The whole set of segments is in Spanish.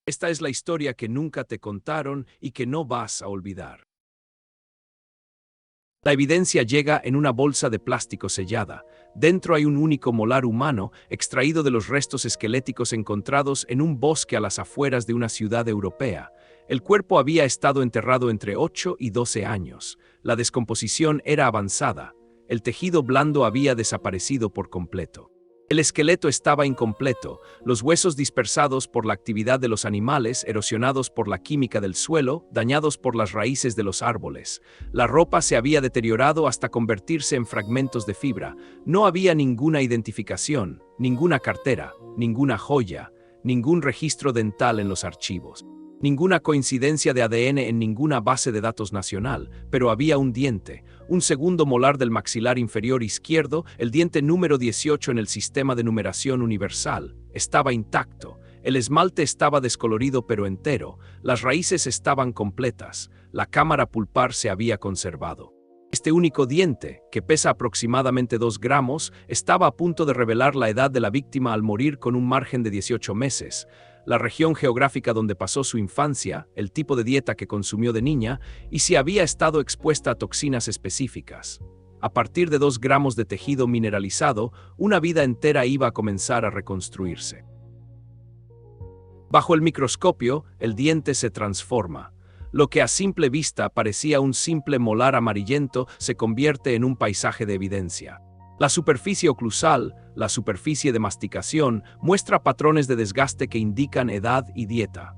Esta es la historia que nunca te contaron y que no vas a olvidar. La evidencia llega en una bolsa de plástico sellada. Dentro hay un único molar humano extraído de los restos esqueléticos encontrados en un bosque a las afueras de una ciudad europea. El cuerpo había estado enterrado entre 8 y 12 años. La descomposición era avanzada. El tejido blando había desaparecido por completo. El esqueleto estaba incompleto, los huesos dispersados por la actividad de los animales, erosionados por la química del suelo, dañados por las raíces de los árboles. La ropa se había deteriorado hasta convertirse en fragmentos de fibra. No había ninguna identificación, ninguna cartera, ninguna joya, ningún registro dental en los archivos. Ninguna coincidencia de ADN en ninguna base de datos nacional, pero había un diente, un segundo molar del maxilar inferior izquierdo, el diente número 18 en el sistema de numeración universal. Estaba intacto, el esmalte estaba descolorido pero entero, las raíces estaban completas, la cámara pulpar se había conservado. Este único diente, que pesa aproximadamente 2 gramos, estaba a punto de revelar la edad de la víctima al morir con un margen de 18 meses. La región geográfica donde pasó su infancia, el tipo de dieta que consumió de niña y si había estado expuesta a toxinas específicas. A partir de 2 gramos de tejido mineralizado, una vida entera iba a comenzar a reconstruirse. Bajo el microscopio, el diente se transforma. Lo que a simple vista parecía un simple molar amarillento se convierte en un paisaje de evidencia. La superficie oclusal, la superficie de masticación, muestra patrones de desgaste que indican edad y dieta.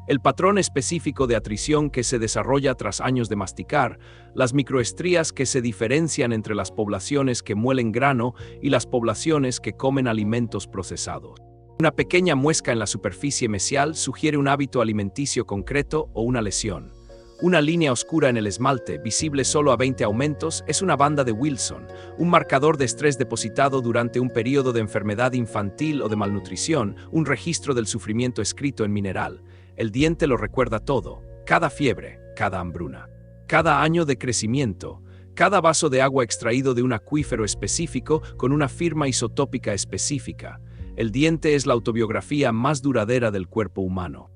El patrón específico de atrición que se desarrolla tras años de masticar, las microestrías que se diferencian entre las poblaciones que muelen grano y las poblaciones que comen alimentos procesados. Una pequeña muesca en la superficie mesial sugiere un hábito alimenticio concreto o una lesión. Una línea oscura en el esmalte, visible solo a 20 aumentos, es una banda de Wilson, un marcador de estrés depositado durante un periodo de enfermedad infantil o de malnutrición, un registro del sufrimiento escrito en mineral. El diente lo recuerda todo, cada fiebre, cada hambruna, cada año de crecimiento, cada vaso de agua extraído de un acuífero específico con una firma isotópica específica. El diente es la autobiografía más duradera del cuerpo humano.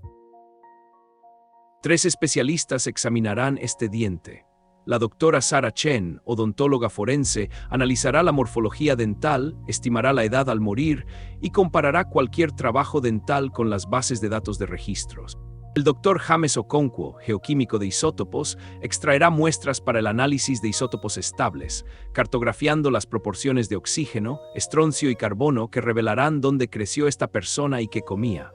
3 especialistas examinarán este diente. La doctora Sarah Chen, odontóloga forense, analizará la morfología dental, estimará la edad al morir y comparará cualquier trabajo dental con las bases de datos de registros. El doctor James Okonkwo, geoquímico de isótopos, extraerá muestras para el análisis de isótopos estables, cartografiando las proporciones de oxígeno, estroncio y carbono que revelarán dónde creció esta persona y qué comía.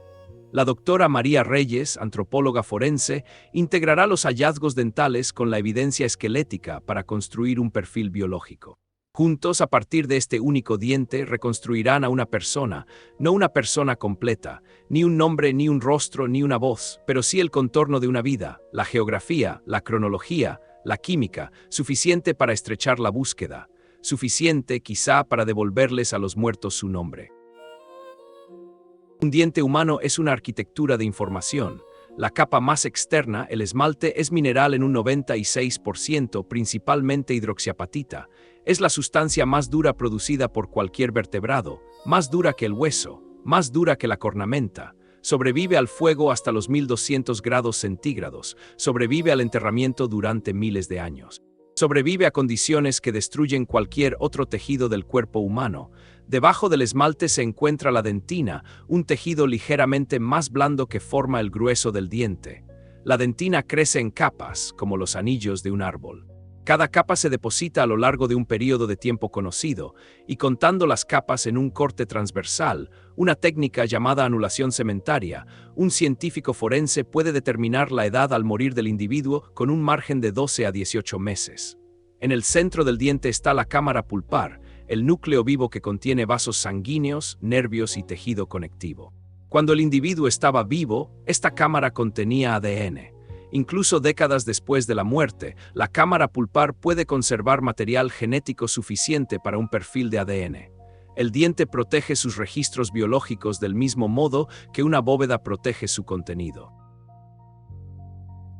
La doctora María Reyes, antropóloga forense, integrará los hallazgos dentales con la evidencia esquelética para construir un perfil biológico. Juntos, a partir de este único diente, reconstruirán a una persona, no una persona completa, ni un nombre, ni un rostro, ni una voz, pero sí el contorno de una vida, la geografía, la cronología, la química, suficiente para estrechar la búsqueda, suficiente quizá para devolverles a los muertos su nombre. Un diente humano es una arquitectura de información. La capa más externa, el esmalte, es mineral en un 96%, principalmente hidroxiapatita. Es la sustancia más dura producida por cualquier vertebrado, más dura que el hueso, más dura que la cornamenta. Sobrevive al fuego hasta los 1200 grados centígrados, sobrevive al enterramiento durante miles de años. Sobrevive a condiciones que destruyen cualquier otro tejido del cuerpo humano. Debajo del esmalte se encuentra la dentina, un tejido ligeramente más blando que forma el grueso del diente. La dentina crece en capas, como los anillos de un árbol. Cada capa se deposita a lo largo de un periodo de tiempo conocido, y contando las capas en un corte transversal, una técnica llamada anulación cementaria, un científico forense puede determinar la edad al morir del individuo con un margen de 12 a 18 meses. En el centro del diente está la cámara pulpar, el núcleo vivo que contiene vasos sanguíneos, nervios y tejido conectivo. Cuando el individuo estaba vivo, esta cámara contenía ADN. Incluso décadas después de la muerte, la cámara pulpar puede conservar material genético suficiente para un perfil de ADN. El diente protege sus registros biológicos del mismo modo que una bóveda protege su contenido.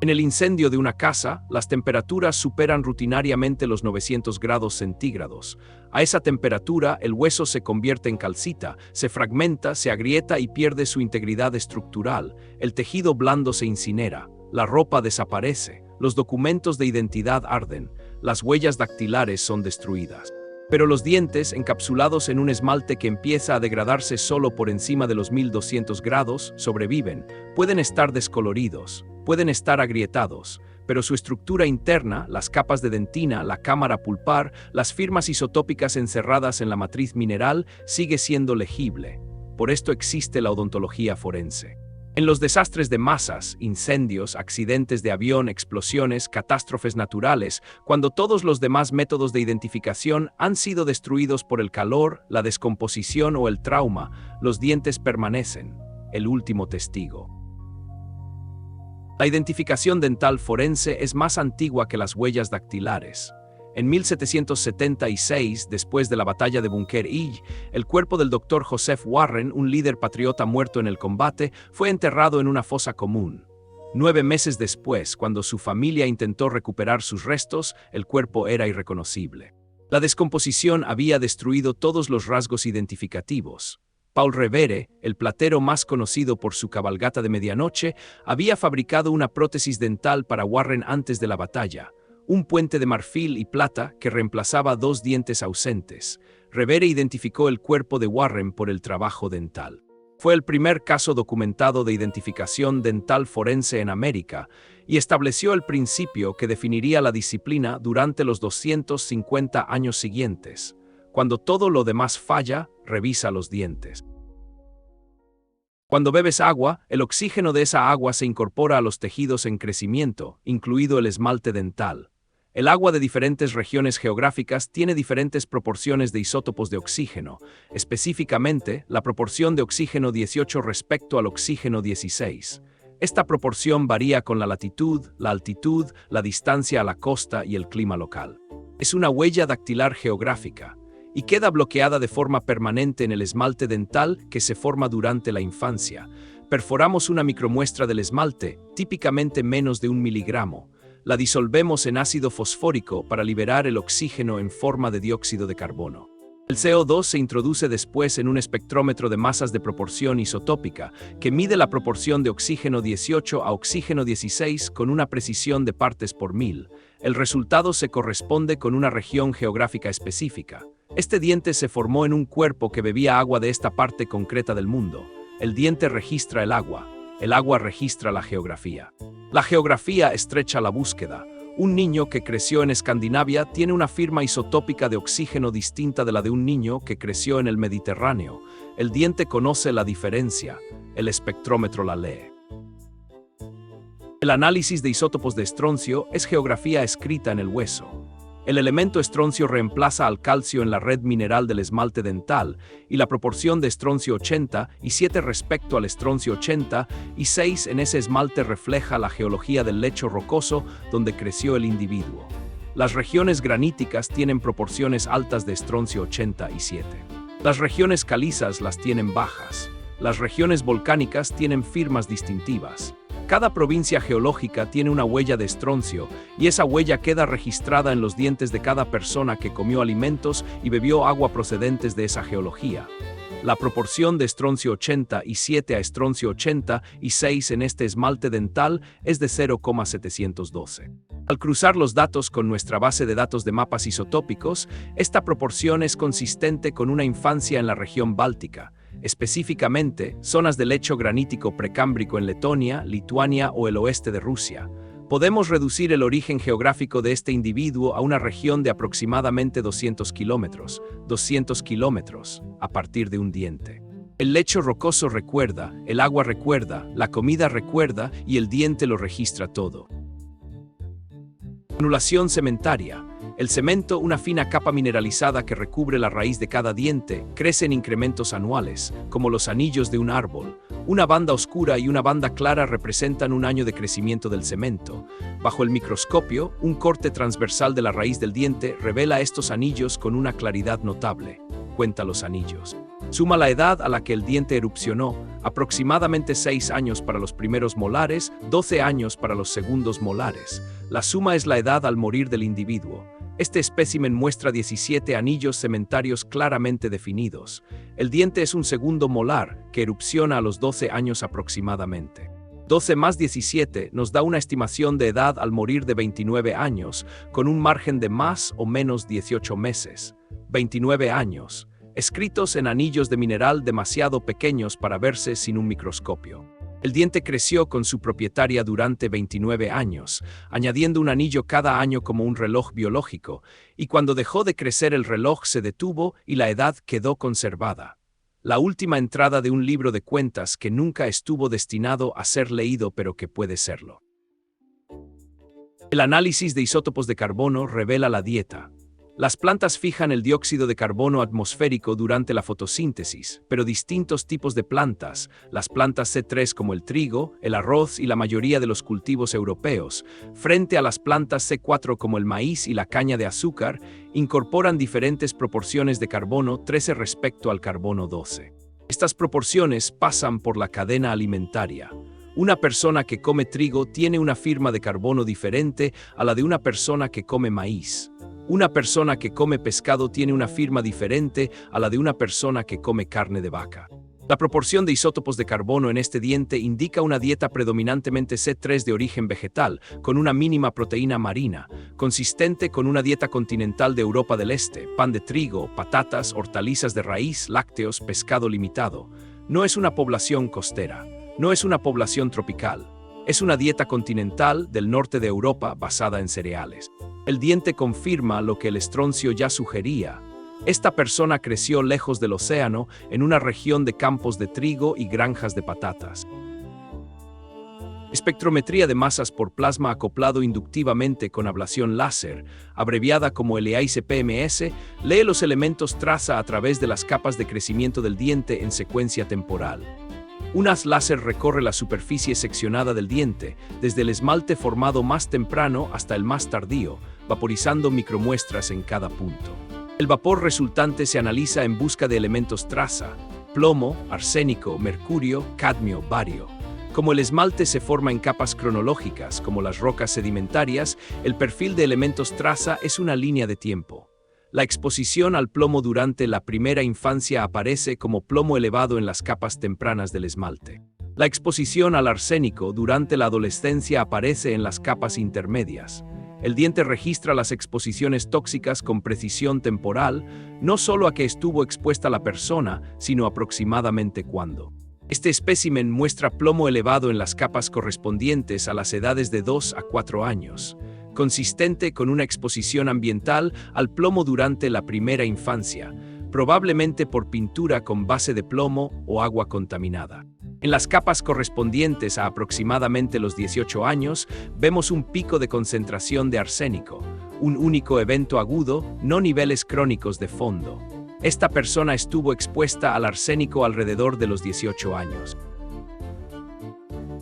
En el incendio de una casa, las temperaturas superan rutinariamente los 900 grados centígrados. A esa temperatura, el hueso se convierte en calcita, se fragmenta, se agrieta y pierde su integridad estructural. El tejido blando se incinera, la ropa desaparece, los documentos de identidad arden, las huellas dactilares son destruidas. Pero los dientes, encapsulados en un esmalte que empieza a degradarse solo por encima de los 1200 grados, sobreviven. Pueden estar descoloridos, pueden estar agrietados, pero su estructura interna, las capas de dentina, la cámara pulpar, las firmas isotópicas encerradas en la matriz mineral, sigue siendo legible. Por esto existe la odontología forense. En los desastres de masas, incendios, accidentes de avión, explosiones, catástrofes naturales, cuando todos los demás métodos de identificación han sido destruidos por el calor, la descomposición o el trauma, los dientes permanecen, el último testigo. La identificación dental forense es más antigua que las huellas dactilares. En 1776, después de la batalla de Bunker Hill, el cuerpo del Dr. Joseph Warren, un líder patriota muerto en el combate, fue enterrado en una fosa común. 9 meses después, cuando su familia intentó recuperar sus restos, el cuerpo era irreconocible. La descomposición había destruido todos los rasgos identificativos. Paul Revere, el platero más conocido por su cabalgata de medianoche, había fabricado una prótesis dental para Warren antes de la batalla. Un puente de marfil y plata que reemplazaba 2 dientes ausentes. Revere identificó el cuerpo de Warren por el trabajo dental. Fue el primer caso documentado de identificación dental forense en América y estableció el principio que definiría la disciplina durante los 250 años siguientes. Cuando todo lo demás falla, revisa los dientes. Cuando bebes agua, el oxígeno de esa agua se incorpora a los tejidos en crecimiento, incluido el esmalte dental. El agua de diferentes regiones geográficas tiene diferentes proporciones de isótopos de oxígeno, específicamente la proporción de oxígeno 18 respecto al oxígeno 16. Esta proporción varía con la latitud, la altitud, la distancia a la costa y el clima local. Es una huella dactilar geográfica y queda bloqueada de forma permanente en el esmalte dental que se forma durante la infancia. Perforamos una micromuestra del esmalte, típicamente menos de 1 miligramo. La disolvemos en ácido fosfórico para liberar el oxígeno en forma de dióxido de carbono. El CO2 se introduce después en un espectrómetro de masas de proporción isotópica que mide la proporción de oxígeno 18 a oxígeno 16 con una precisión de partes por mil. El resultado se corresponde con una región geográfica específica. Este diente se formó en un cuerpo que bebía agua de esta parte concreta del mundo. El diente registra el agua registra la geografía. La geografía estrecha la búsqueda. Un niño que creció en Escandinavia tiene una firma isotópica de oxígeno distinta de la de un niño que creció en el Mediterráneo. El diente conoce la diferencia. El espectrómetro la lee. El análisis de isótopos de estroncio es geografía escrita en el hueso. El elemento estroncio reemplaza al calcio en la red mineral del esmalte dental y la proporción de estroncio 80 y 7 respecto al estroncio 80 y 6 en ese esmalte refleja la geología del lecho rocoso donde creció el individuo. Las regiones graníticas tienen proporciones altas de estroncio 80 y 7. Las regiones calizas las tienen bajas. Las regiones volcánicas tienen firmas distintivas. Cada provincia geológica tiene una huella de estroncio y esa huella queda registrada en los dientes de cada persona que comió alimentos y bebió agua procedentes de esa geología. La proporción de estroncio 80 y 7 a estroncio 80 y 6 en este esmalte dental es de 0,712. Al cruzar los datos con nuestra base de datos de mapas isotópicos, esta proporción es consistente con una infancia en la región báltica, específicamente zonas de lecho granítico precámbrico en Letonia, Lituania o el oeste de Rusia. Podemos reducir el origen geográfico de este individuo a una región de aproximadamente 200 kilómetros, a partir de un diente. El lecho rocoso recuerda, el agua recuerda, la comida recuerda y el diente lo registra todo. Granulación cementaria. El cemento, una fina capa mineralizada que recubre la raíz de cada diente, crece en incrementos anuales, como los anillos de un árbol. Una banda oscura y una banda clara representan un año de crecimiento del cemento. Bajo el microscopio, un corte transversal de la raíz del diente revela estos anillos con una claridad notable. Cuenta los anillos. Suma la edad a la que el diente erupcionó, aproximadamente 6 años para los primeros molares, 12 años para los segundos molares. La suma es la edad al morir del individuo. Este espécimen muestra 17 anillos cementarios claramente definidos. El diente es un segundo molar, que erupciona a los 12 años aproximadamente. 12 más 17 nos da una estimación de edad al morir de 29 años, con un margen de más o menos 18 meses. 29 años. Escritos en anillos de mineral demasiado pequeños para verse sin un microscopio. El diente creció con su propietaria durante 29 años, añadiendo un anillo cada año como un reloj biológico, y cuando dejó de crecer el reloj se detuvo y la edad quedó conservada. La última entrada de un libro de cuentas que nunca estuvo destinado a ser leído pero que puede serlo. El análisis de isótopos de carbono revela la dieta. Las plantas fijan el dióxido de carbono atmosférico durante la fotosíntesis, pero distintos tipos de plantas, las plantas C3 como el trigo, el arroz y la mayoría de los cultivos europeos, frente a las plantas C4 como el maíz y la caña de azúcar, incorporan diferentes proporciones de carbono 13 respecto al carbono 12. Estas proporciones pasan por la cadena alimentaria. Una persona que come trigo tiene una firma de carbono diferente a la de una persona que come maíz. Una persona que come pescado tiene una firma diferente a la de una persona que come carne de vaca. La proporción de isótopos de carbono en este diente indica una dieta predominantemente C3 de origen vegetal, con una mínima proteína marina, consistente con una dieta continental de Europa del Este, pan de trigo, patatas, hortalizas de raíz, lácteos, pescado limitado. No es una población costera, no es una población tropical. Es una dieta continental del norte de Europa basada en cereales. El diente confirma lo que el estroncio ya sugería. Esta persona creció lejos del océano, en una región de campos de trigo y granjas de patatas. Espectrometría de masas por plasma acoplado inductivamente con ablación láser, abreviada como LAIS-PMS, lee los elementos traza a través de las capas de crecimiento del diente en secuencia temporal. Un haz láser recorre la superficie seccionada del diente, desde el esmalte formado más temprano hasta el más tardío, vaporizando micromuestras en cada punto. El vapor resultante se analiza en busca de elementos traza: plomo, arsénico, mercurio, cadmio, bario. Como el esmalte se forma en capas cronológicas, como las rocas sedimentarias, el perfil de elementos traza es una línea de tiempo. La exposición al plomo durante la primera infancia aparece como plomo elevado en las capas tempranas del esmalte. La exposición al arsénico durante la adolescencia aparece en las capas intermedias. El diente registra las exposiciones tóxicas con precisión temporal, no solo a qué estuvo expuesta la persona, sino aproximadamente cuándo. Este espécimen muestra plomo elevado en las capas correspondientes a las edades de 2 a 4 años, consistente con una exposición ambiental al plomo durante la primera infancia, probablemente por pintura con base de plomo o agua contaminada. En las capas correspondientes a aproximadamente los 18 años, vemos un pico de concentración de arsénico, un único evento agudo, no niveles crónicos de fondo. Esta persona estuvo expuesta al arsénico alrededor de los 18 años.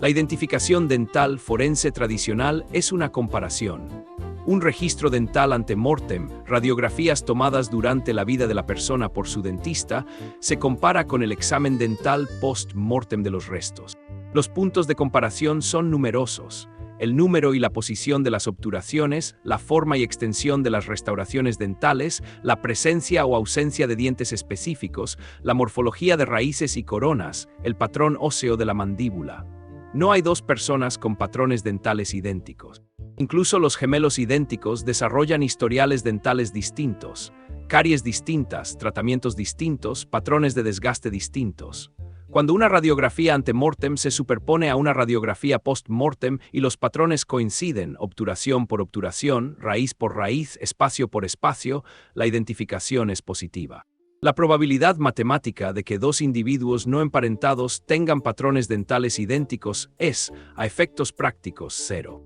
La identificación dental forense tradicional es una comparación. Un registro dental ante mortem, radiografías tomadas durante la vida de la persona por su dentista, se compara con el examen dental post-mortem de los restos. Los puntos de comparación son numerosos. El número y la posición de las obturaciones, la forma y extensión de las restauraciones dentales, la presencia o ausencia de dientes específicos, la morfología de raíces y coronas, el patrón óseo de la mandíbula. No hay dos personas con patrones dentales idénticos. Incluso los gemelos idénticos desarrollan historiales dentales distintos, caries distintas, tratamientos distintos, patrones de desgaste distintos. Cuando una radiografía ante-mortem se superpone a una radiografía post-mortem y los patrones coinciden, obturación por obturación, raíz por raíz, espacio por espacio, la identificación es positiva. La probabilidad matemática de que dos individuos no emparentados tengan patrones dentales idénticos es, a efectos prácticos, 0.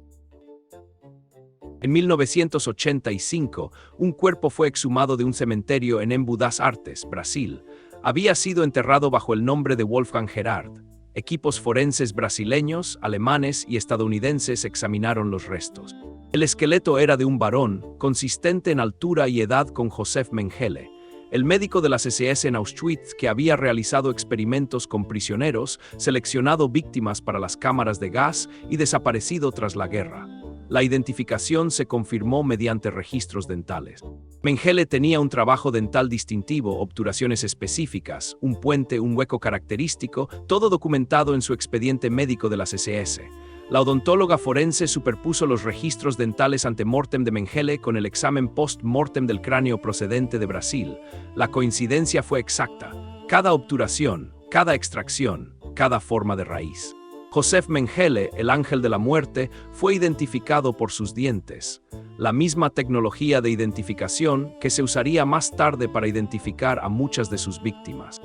En 1985, un cuerpo fue exhumado de un cementerio en Embu das Artes, Brasil. Había sido enterrado bajo el nombre de Wolfgang Gerhard. Equipos forenses brasileños, alemanes y estadounidenses examinaron los restos. El esqueleto era de un varón, consistente en altura y edad con Josef Mengele. El médico de las SS en Auschwitz, que había realizado experimentos con prisioneros, seleccionado víctimas para las cámaras de gas y desaparecido tras la guerra. La identificación se confirmó mediante registros dentales. Mengele tenía un trabajo dental distintivo, obturaciones específicas, un puente, un hueco característico, todo documentado en su expediente médico de las SS. La odontóloga forense superpuso los registros dentales ante-mortem de Mengele con el examen post-mortem del cráneo procedente de Brasil. La coincidencia fue exacta. Cada obturación, cada extracción, cada forma de raíz. Josef Mengele, el ángel de la muerte, fue identificado por sus dientes. La misma tecnología de identificación que se usaría más tarde para identificar a muchas de sus víctimas.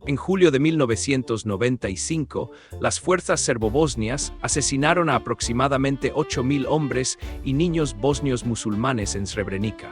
En julio de 1995, las fuerzas serbobosnias asesinaron a aproximadamente 8.000 hombres y niños bosnios musulmanes en Srebrenica,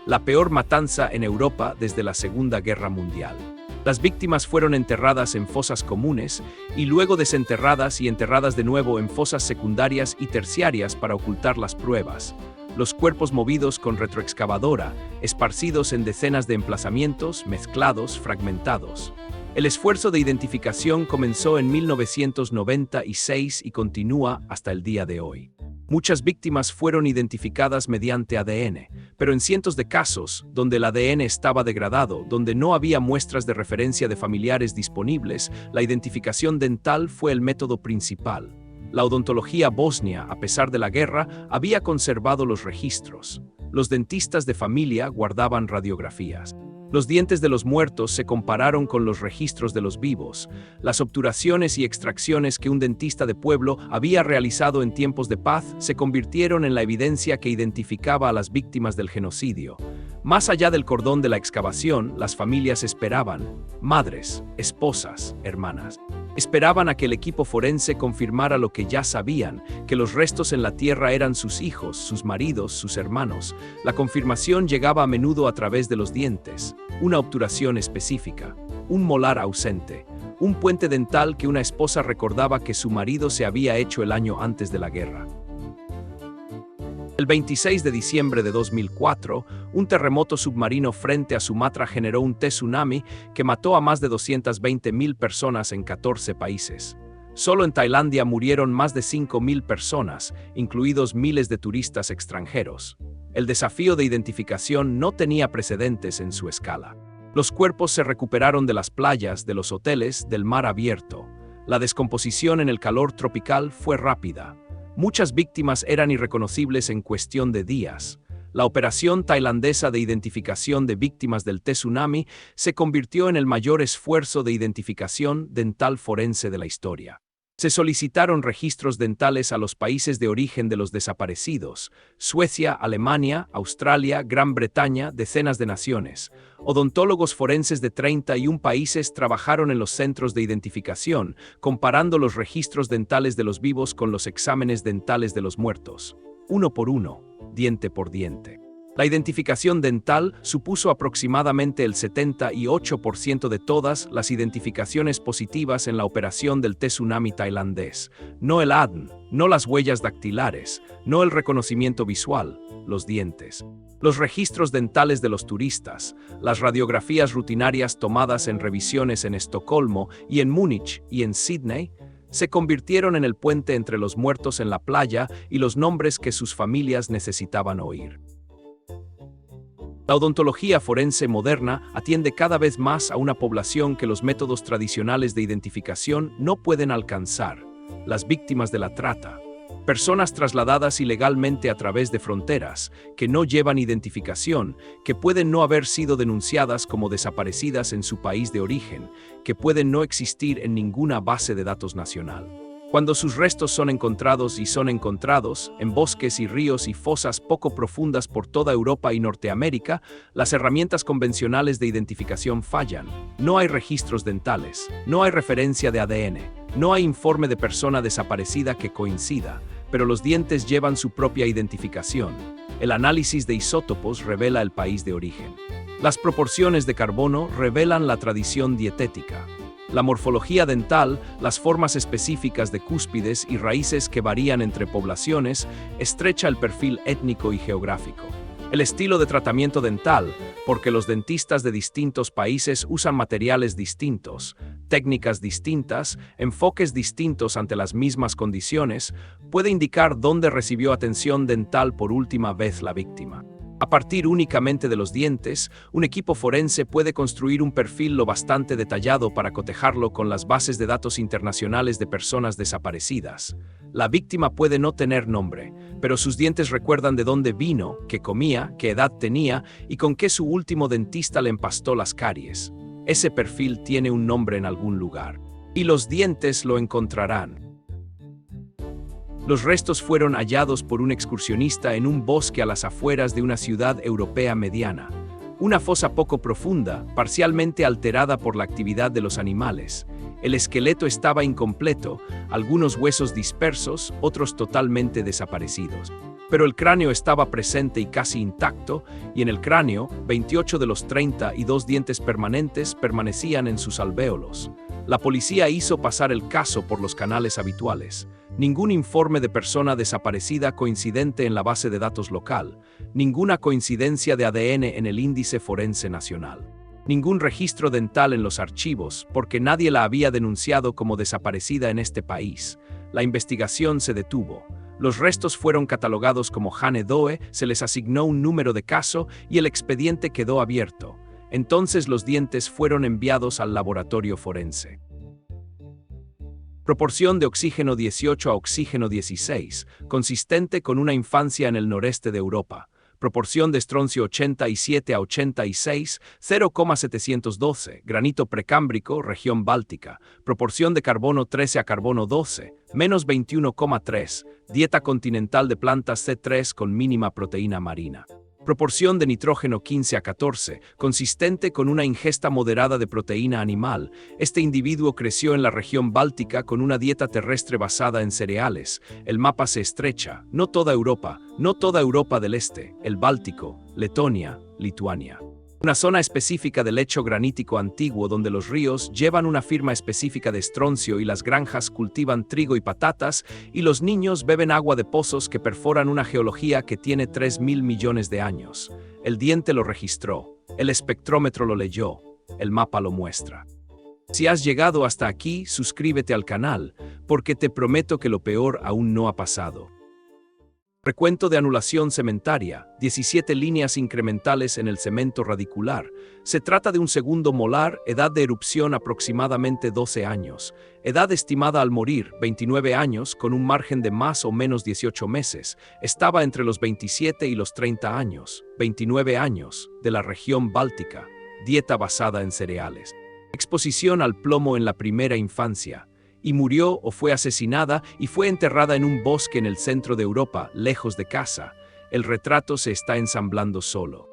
la peor matanza en Europa desde la Segunda Guerra Mundial. Las víctimas fueron enterradas en fosas comunes y luego desenterradas y enterradas de nuevo en fosas secundarias y terciarias para ocultar las pruebas. Los cuerpos movidos con retroexcavadora, esparcidos en decenas de emplazamientos, mezclados, fragmentados. El esfuerzo de identificación comenzó en 1996 y continúa hasta el día de hoy. Muchas víctimas fueron identificadas mediante ADN, pero en cientos de casos, donde el ADN estaba degradado, donde no había muestras de referencia de familiares disponibles, la identificación dental fue el método principal. La odontología bosnia, a pesar de la guerra, había conservado los registros. Los dentistas de familia guardaban radiografías. Los dientes de los muertos se compararon con los registros de los vivos. Las obturaciones y extracciones que un dentista de pueblo había realizado en tiempos de paz se convirtieron en la evidencia que identificaba a las víctimas del genocidio. Más allá del cordón de la excavación, las familias esperaban, madres, esposas, hermanas. Esperaban a que el equipo forense confirmara lo que ya sabían, que los restos en la tierra eran sus hijos, sus maridos, sus hermanos. La confirmación llegaba a menudo a través de los dientes, una obturación específica, un molar ausente, un puente dental que una esposa recordaba que su marido se había hecho el año antes de la guerra. El 26 de diciembre de 2004, un terremoto submarino frente a Sumatra generó un tsunami que mató a más de 220.000 personas en 14 países. Solo en Tailandia murieron más de 5.000 personas, incluidos miles de turistas extranjeros. El desafío de identificación no tenía precedentes en su escala. Los cuerpos se recuperaron de las playas, de los hoteles, del mar abierto. La descomposición en el calor tropical fue rápida. Muchas víctimas eran irreconocibles en cuestión de días. La operación tailandesa de identificación de víctimas del tsunami se convirtió en el mayor esfuerzo de identificación dental forense de la historia. Se solicitaron registros dentales a los países de origen de los desaparecidos: Suecia, Alemania, Australia, Gran Bretaña, decenas de naciones. Odontólogos forenses de 31 países trabajaron en los centros de identificación, comparando los registros dentales de los vivos con los exámenes dentales de los muertos, uno por uno, diente por diente. La identificación dental supuso aproximadamente el 78% de todas las identificaciones positivas en la operación del tsunami tailandés. No el ADN, no las huellas dactilares, no el reconocimiento visual, los dientes. Los registros dentales de los turistas, las radiografías rutinarias tomadas en revisiones en Estocolmo y en Múnich y en Sydney, se convirtieron en el puente entre los muertos en la playa y los nombres que sus familias necesitaban oír. La odontología forense moderna atiende cada vez más a una población que los métodos tradicionales de identificación no pueden alcanzar: las víctimas de la trata. Personas trasladadas ilegalmente a través de fronteras, que no llevan identificación, que pueden no haber sido denunciadas como desaparecidas en su país de origen, que pueden no existir en ninguna base de datos nacional. Cuando sus restos son encontrados en bosques y ríos y fosas poco profundas por toda Europa y Norteamérica, las herramientas convencionales de identificación fallan. No hay registros dentales, no hay referencia de ADN, no hay informe de persona desaparecida que coincida, pero los dientes llevan su propia identificación. El análisis de isótopos revela el país de origen. Las proporciones de carbono revelan la tradición dietética. La morfología dental, las formas específicas de cúspides y raíces que varían entre poblaciones, estrecha el perfil étnico y geográfico. El estilo de tratamiento dental, porque los dentistas de distintos países usan materiales distintos, técnicas distintas, enfoques distintos ante las mismas condiciones, puede indicar dónde recibió atención dental por última vez la víctima. A partir únicamente de los dientes, un equipo forense puede construir un perfil lo bastante detallado para cotejarlo con las bases de datos internacionales de personas desaparecidas. La víctima puede no tener nombre, pero sus dientes recuerdan de dónde vino, qué comía, qué edad tenía y con qué su último dentista le empastó las caries. Ese perfil tiene un nombre en algún lugar. Y los dientes lo encontrarán. Los restos fueron hallados por un excursionista en un bosque a las afueras de una ciudad europea mediana. Una fosa poco profunda, parcialmente alterada por la actividad de los animales. El esqueleto estaba incompleto, algunos huesos dispersos, otros totalmente desaparecidos. Pero el cráneo estaba presente y casi intacto, y en el cráneo, 28 de los 32 dientes permanentes permanecían en sus alvéolos. La policía hizo pasar el caso por los canales habituales. Ningún informe de persona desaparecida coincidente en la base de datos local. Ninguna coincidencia de ADN en el índice forense nacional. Ningún registro dental en los archivos, porque nadie la había denunciado como desaparecida en este país. La investigación se detuvo. Los restos fueron catalogados como Jane Doe, se les asignó un número de caso y el expediente quedó abierto. Entonces los dientes fueron enviados al laboratorio forense. Proporción de oxígeno 18 a oxígeno 16, consistente con una infancia en el noreste de Europa. Proporción de estroncio 87 a 86, 0,712, granito precámbrico, región báltica. Proporción de carbono 13 a carbono 12, menos 21,3, dieta continental de plantas C3 con mínima proteína marina. Proporción de nitrógeno 15 a 14, consistente con una ingesta moderada de proteína animal. Este individuo creció en la región báltica con una dieta terrestre basada en cereales. El mapa se estrecha, no toda Europa del Este, el Báltico, Letonia, Lituania. Una zona específica del lecho granítico antiguo donde los ríos llevan una firma específica de estroncio y las granjas cultivan trigo y patatas y los niños beben agua de pozos que perforan una geología que tiene 3.000 millones de años. El diente lo registró, el espectrómetro lo leyó, el mapa lo muestra. Si has llegado hasta aquí, suscríbete al canal, porque te prometo que lo peor aún no ha pasado. Recuento de anulación cementaria, 17 líneas incrementales en el cemento radicular. Se trata de un segundo molar, edad de erupción aproximadamente 12 años. Edad estimada al morir, 29 años, con un margen de más o menos 18 meses. Estaba entre los 27 y los 30 años, 29 años, de la región báltica. Dieta basada en cereales. Exposición al plomo en la primera infancia. Y murió o fue asesinada y fue enterrada en un bosque en el centro de Europa, lejos de casa. El retrato se está ensamblando solo.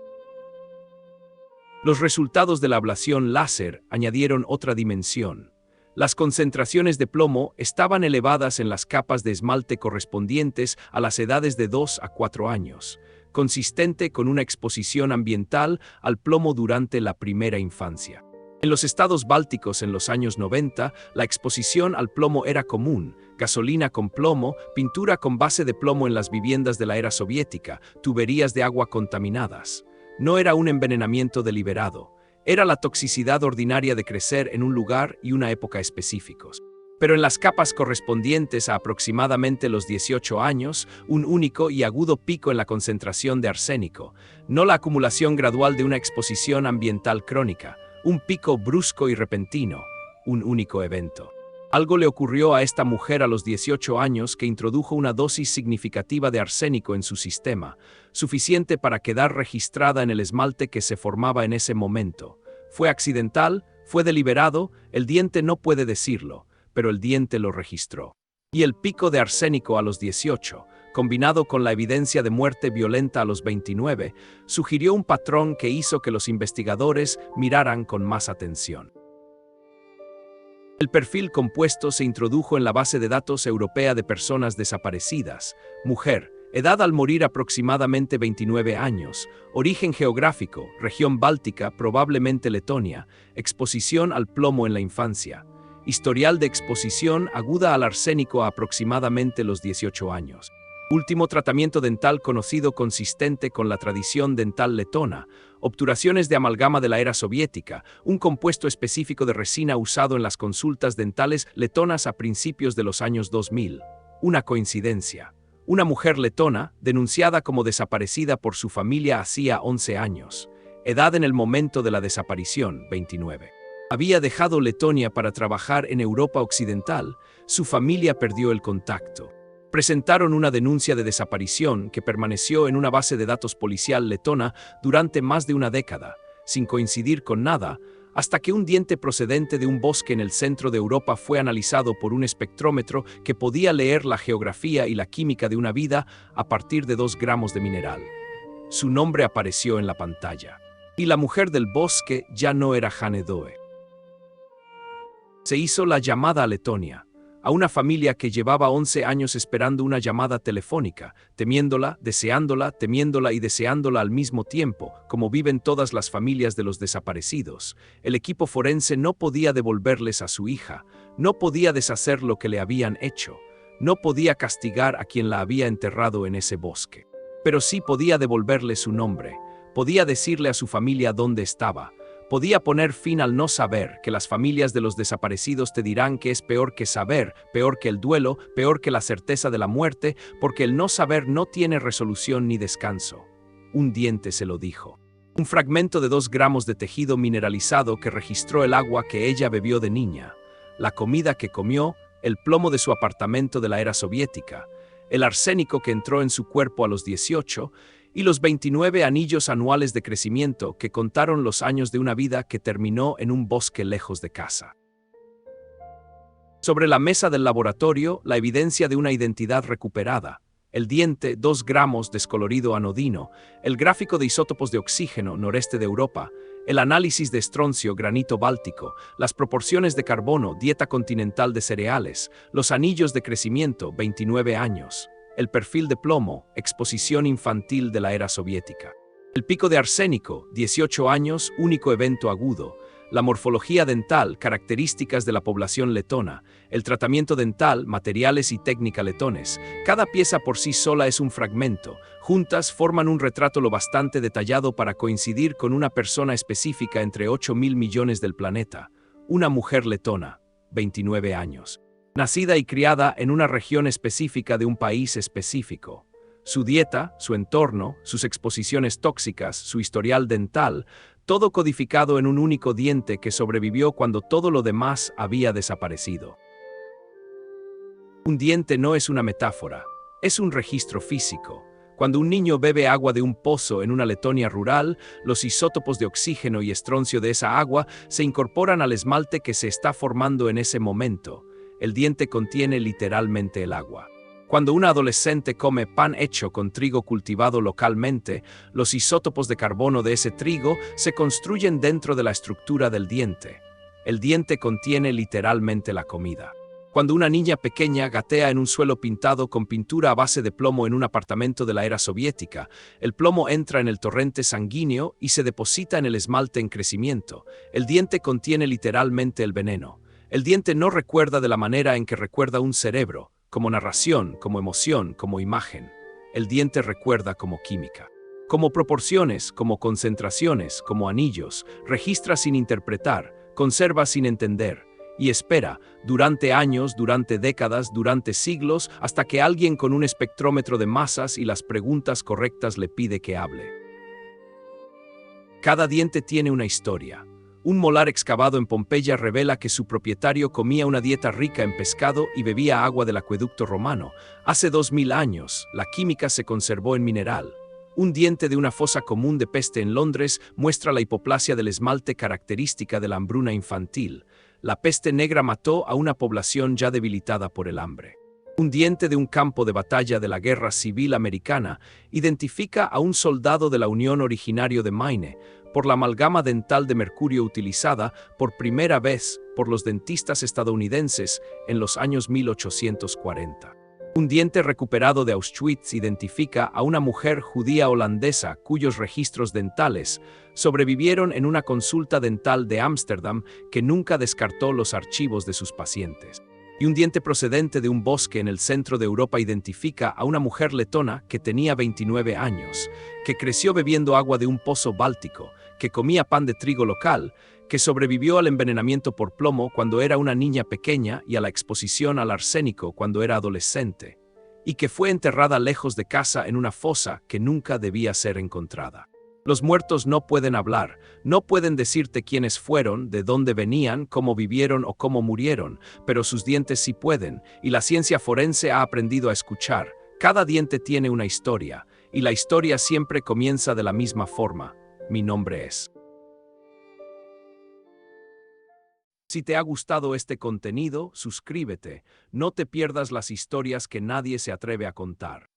Los resultados de la ablación láser añadieron otra dimensión. Las concentraciones de plomo estaban elevadas en las capas de esmalte correspondientes a las edades de 2 a 4 años, consistente con una exposición ambiental al plomo durante la primera infancia. En los estados bálticos en los años 90, la exposición al plomo era común, gasolina con plomo, pintura con base de plomo en las viviendas de la era soviética, tuberías de agua contaminadas. No era un envenenamiento deliberado, era la toxicidad ordinaria de crecer en un lugar y una época específicos. Pero en las capas correspondientes a aproximadamente los 18 años, un único y agudo pico en la concentración de arsénico, no la acumulación gradual de una exposición ambiental crónica. Un pico brusco y repentino, un único evento. Algo le ocurrió a esta mujer a los 18 años que introdujo una dosis significativa de arsénico en su sistema, suficiente para quedar registrada en el esmalte que se formaba en ese momento. ¿Fue accidental? ¿Fue deliberado? El diente no puede decirlo, pero el diente lo registró. Y el pico de arsénico a los 18, combinado con la evidencia de muerte violenta a los 29, sugirió un patrón que hizo que los investigadores miraran con más atención. El perfil compuesto se introdujo en la base de datos europea de personas desaparecidas. Mujer, edad al morir aproximadamente 29 años, origen geográfico, región báltica, probablemente Letonia, exposición al plomo en la infancia, historial de exposición aguda al arsénico a aproximadamente los 18 años. Último tratamiento dental conocido consistente con la tradición dental letona, obturaciones de amalgama de la era soviética, un compuesto específico de resina usado en las consultas dentales letonas a principios de los años 2000. Una coincidencia. Una mujer letona, denunciada como desaparecida por su familia hacía 11 años. Edad en el momento de la desaparición, 29. Había dejado Letonia para trabajar en Europa Occidental. Su familia perdió el contacto. Presentaron una denuncia de desaparición que permaneció en una base de datos policial letona durante más de una década, sin coincidir con nada, hasta que un diente procedente de un bosque en el centro de Europa fue analizado por un espectrómetro que podía leer la geografía y la química de una vida a partir de 2 gramos de mineral. Su nombre apareció en la pantalla. Y la mujer del bosque ya no era Jane Doe. Se hizo la llamada a Letonia, a una familia que llevaba 11 años esperando una llamada telefónica, temiéndola y deseándola al mismo tiempo, como viven todas las familias de los desaparecidos. El equipo forense no podía devolverles a su hija, no podía deshacer lo que le habían hecho, no podía castigar a quien la había enterrado en ese bosque. Pero sí podía devolverle su nombre, podía decirle a su familia dónde estaba. Podía poner fin al no saber, que las familias de los desaparecidos te dirán que es peor que saber, peor que el duelo, peor que la certeza de la muerte, porque el no saber no tiene resolución ni descanso. Un diente se lo dijo. Un fragmento de 2 gramos de tejido mineralizado que registró el agua que ella bebió de niña, la comida que comió, el plomo de su apartamento de la era soviética, el arsénico que entró en su cuerpo a los 18, y los 29 anillos anuales de crecimiento que contaron los años de una vida que terminó en un bosque lejos de casa. Sobre la mesa del laboratorio, la evidencia de una identidad recuperada, el diente 2 gramos descolorido anodino, el gráfico de isótopos de oxígeno noreste de Europa, el análisis de estroncio granito báltico, las proporciones de carbono dieta continental de cereales, los anillos de crecimiento 29 años. El perfil de plomo, exposición infantil de la era soviética. El pico de arsénico, 18 años, único evento agudo. La morfología dental, características de la población letona. El tratamiento dental, materiales y técnica letones. Cada pieza por sí sola es un fragmento. Juntas forman un retrato lo bastante detallado para coincidir con una persona específica entre 8.000 millones del planeta. Una mujer letona, 29 años. Nacida y criada en una región específica de un país específico. Su dieta, su entorno, sus exposiciones tóxicas, su historial dental, todo codificado en un único diente que sobrevivió cuando todo lo demás había desaparecido. Un diente no es una metáfora, es un registro físico. Cuando un niño bebe agua de un pozo en una Letonia rural, los isótopos de oxígeno y estroncio de esa agua se incorporan al esmalte que se está formando en ese momento. El diente contiene literalmente el agua. Cuando una adolescente come pan hecho con trigo cultivado localmente, los isótopos de carbono de ese trigo se construyen dentro de la estructura del diente. El diente contiene literalmente la comida. Cuando una niña pequeña gatea en un suelo pintado con pintura a base de plomo en un apartamento de la era soviética, el plomo entra en el torrente sanguíneo y se deposita en el esmalte en crecimiento. El diente contiene literalmente el veneno. El diente no recuerda de la manera en que recuerda un cerebro, como narración, como emoción, como imagen. El diente recuerda como química. Como proporciones, como concentraciones, como anillos, registra sin interpretar, conserva sin entender, y espera, durante años, durante décadas, durante siglos, hasta que alguien con un espectrómetro de masas y las preguntas correctas le pide que hable. Cada diente tiene una historia. Un molar excavado en Pompeya revela que su propietario comía una dieta rica en pescado y bebía agua del acueducto romano. Hace 2000 años, la química se conservó en mineral. Un diente de una fosa común de peste en Londres muestra la hipoplasia del esmalte característica de la hambruna infantil. La peste negra mató a una población ya debilitada por el hambre. Un diente de un campo de batalla de la Guerra Civil Americana identifica a un soldado de la Unión originario de Maine por la amalgama dental de mercurio utilizada por primera vez por los dentistas estadounidenses en los años 1840. Un diente recuperado de Auschwitz identifica a una mujer judía holandesa cuyos registros dentales sobrevivieron en una consulta dental de Ámsterdam que nunca descartó los archivos de sus pacientes. Y un diente procedente de un bosque en el centro de Europa identifica a una mujer letona que tenía 29 años, que creció bebiendo agua de un pozo báltico, que comía pan de trigo local, que sobrevivió al envenenamiento por plomo cuando era una niña pequeña y a la exposición al arsénico cuando era adolescente, y que fue enterrada lejos de casa en una fosa que nunca debía ser encontrada. Los muertos no pueden hablar, no pueden decirte quiénes fueron, de dónde venían, cómo vivieron o cómo murieron, pero sus dientes sí pueden, y la ciencia forense ha aprendido a escuchar. Cada diente tiene una historia, y la historia siempre comienza de la misma forma. Mi nombre es. Si te ha gustado este contenido, suscríbete, no te pierdas las historias que nadie se atreve a contar.